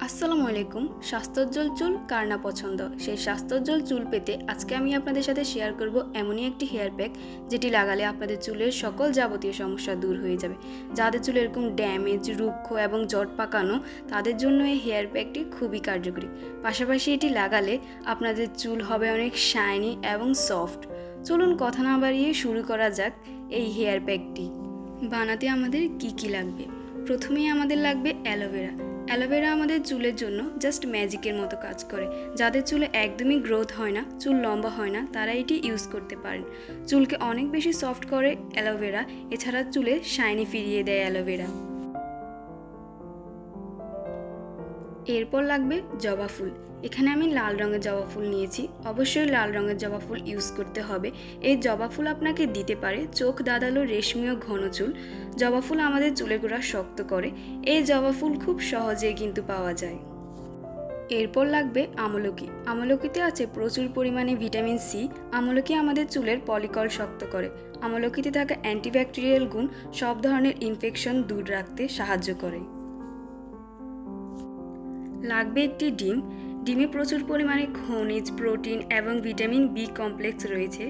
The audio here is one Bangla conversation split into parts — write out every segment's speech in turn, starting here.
আসসালামু আলাইকুম। স্বাস্থ্যোজ্জ্বল চুল কার না পছন্দ? সেই স্বাস্থ্যোজ্জ্বল চুল পেতে আজকে আমি আপনাদের সাথে শেয়ার করব এমনই একটি হেয়ার প্যাক যেটি লাগালে আপনাদের চুলের সকল যাবতীয় সমস্যা দূর হয়ে যাবে। যাদের চুল এরকম ড্যামেজ, রুক্ষ এবং জট পাকানো, তাদের জন্য এই হেয়ার প্যাকটি খুবই কার্যকরী। পাশাপাশি এটি লাগালে আপনাদের চুল হবে অনেক শাইনি এবং সফট। চলুন কথা না বাড়িয়ে শুরু করা যাক এই হেয়ার প্যাকটি। বানাতে আমাদের কি লাগবে? প্রথমেই আমাদের লাগবে অ্যালোভেরা। অ্যালোভেরা আমাদের চুলের জন্য জাস্ট ম্যাজিকের মতো কাজ করে। যাদের চুলে একদমই গ্রোথ হয় না, চুল লম্বা হয় না, তারা এটি ইউজ করতে পারেন। চুলকে অনেক বেশি সফট করে অ্যালোভেরা, এছাড়া চুলে শাইনি ফিরিয়ে দেয় অ্যালোভেরা। এরপর লাগবে জবা ফুল। এখানে আমি লাল রঙের জবা ফুল নিয়েছি। অবশ্যই লাল রঙের জবা ফুল ইউজ করতে হবে। এই জবা ফুল আপনাকে দিতে পারে চোখ দাঁড়ালো রেশমি ও ঘন চুল। জবা ফুল আমাদের চুলের গোড়া শক্ত করে। এই জবা ফুল খুব সহজেই কিন্তু পাওয়া যায়। এরপর লাগবে আমলকি। আমলকিতে আছে প্রচুর পরিমাণে ভিটামিন সি। আমলকি আমাদের চুলের পলিকল শক্ত করে। আমলকিতে থাকা অ্যান্টিব্যাকটেরিয়াল গুণ সব ধরনের ইনফেকশন দূর রাখতে সাহায্য করে। লাগবে একটি ডিম। ডিমে প্রচুর পরিমাণে খনিজ, প্রোটিন এবং ভিটামিন বি কমপ্লেক্স রয়েছে,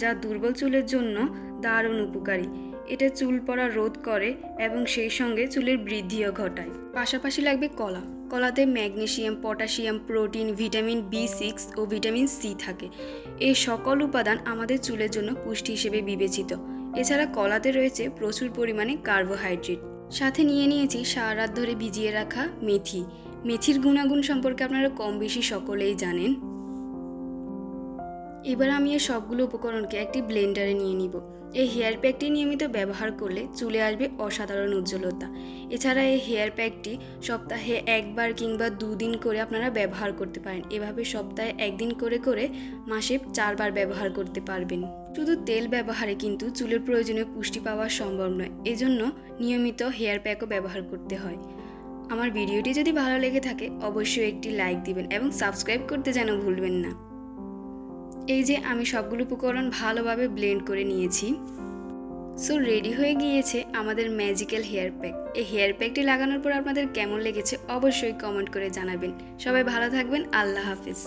যা দুর্বল চুলের জন্য দারুণ উপকারী। এটা চুল পড়া রোধ করে এবং সেই সঙ্গে চুলের বৃদ্ধিও ঘটায়। পাশাপাশি লাগবে কলা। কলাতে ম্যাগনেসিয়াম, পটাশিয়াম, প্রোটিন, ভিটামিন বি6 ও ভিটামিন সি থাকে। এই সকল উপাদান আমাদের চুলের জন্য পুষ্টি হিসেবে বিবেচিত। এছাড়া কলাতে রয়েছে প্রচুর পরিমাণে কার্বোহাইড্রেট। সাথে নিয়েছি সারা রাত ধরে ভিজিয়ে রাখা মেথি। মেথির গুণাগুণ সম্পর্কে আপনারা কম বেশি সকলেই জানেন। এবার আমি এই সবগুলো উপকরণকে একটি ব্লেন্ডারে নিয়ে নিব। এই হেয়ার প্যাকটি নিয়মিত ব্যবহার করলে চুলে আসবে অসাধারণ উজ্জ্বলতা। এছাড়া এই হেয়ার প্যাকটি সপ্তাহে একবার কিংবা 2 দিন করে আপনারা ব্যবহার করতে পারেন। এভাবে সপ্তাহে 1 দিন করে করে মাসে 4 বার ব্যবহার করতে পারবেন। শুধু তেল ব্যবহারে কিন্তু চুলের প্রয়োজনীয় পুষ্টি পাওয়া সম্ভব নয়। এজন্য নিয়মিত হেয়ার প্যাকও ব্যবহার করতে হয়। আমার ভিডিওটি যদি ভালো লেগে থাকে অবশ্যই একটি লাইক দিবেন এবং সাবস্ক্রাইব করতে যেন ভুলবেন না। এই যে আমি সবগুলো উপকরণ ভালোভাবে ব্লেন্ড করে নিয়েছি। সো রেডি হয়ে গিয়েছে আমাদের ম্যাজিক্যাল হেয়ার প্যাক। এই হেয়ার প্যাকটি লাগানোর পর আপনাদের কেমন লেগেছে অবশ্যই কমেন্ট করে জানাবেন। সবাই ভালো থাকবেন। আল্লাহ হাফিজ।